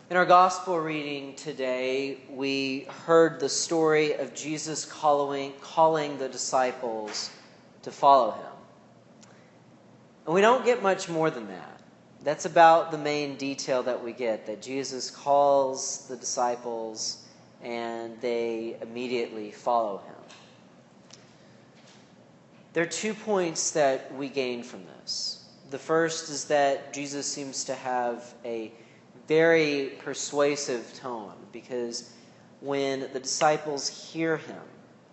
In our gospel reading today, we heard the story of Jesus calling the disciples to follow him. And we don't get much more than that. That's about the main detail that we get, that Jesus calls the disciples and they immediately follow him. There are 2 points that we gain from this. The first is that Jesus seems to have a very persuasive tone, because when the disciples hear him,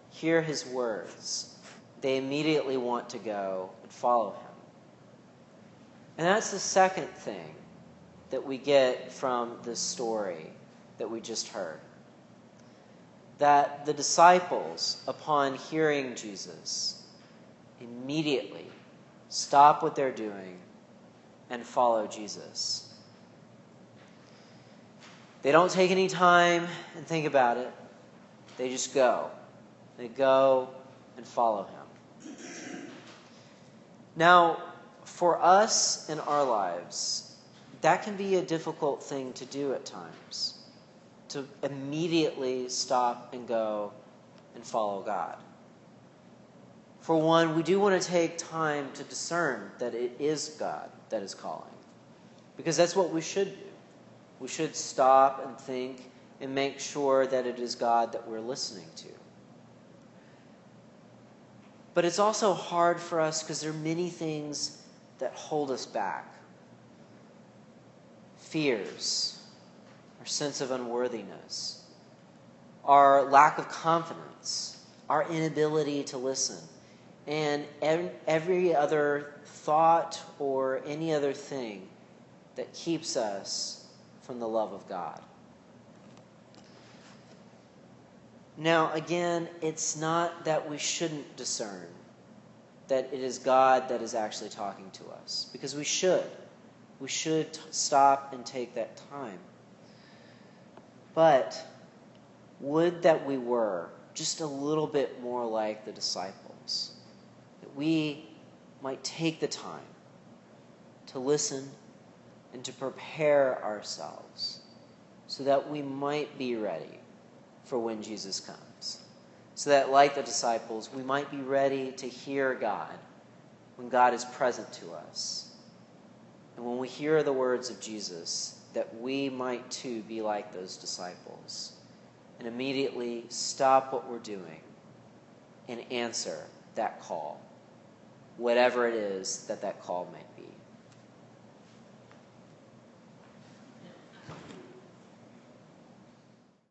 hear his words, they immediately want to go and follow him. And that's the second thing that we get from this story that we just heard. That the disciples, upon hearing Jesus, immediately stop what they're doing and follow Jesus. They don't take any time and think about it. They just go. They go and follow him. Now, for us in our lives, that can be a difficult thing to do at times, to immediately stop and go and follow God. For one, we do want to take time to discern that it is God that is calling, because that's what we should do. We should stop and think and make sure that it is God that we're listening to. But it's also hard for us because there are many things that hold us back. Fears, our sense of unworthiness, our lack of confidence, our inability to listen, and every other thought or any other thing that keeps us from the love of God. Now, again, it's not that we shouldn't discern that it is God that is actually talking to us, because we should. We should stop and take that time. But would that we were just a little bit more like the disciples, that we might take the time to listen and to prepare ourselves so that we might be ready for when Jesus comes. So that, like the disciples, we might be ready to hear God when God is present to us. And when we hear the words of Jesus, that we might too be like those disciples and immediately stop what we're doing and answer that call, whatever it is that call might be.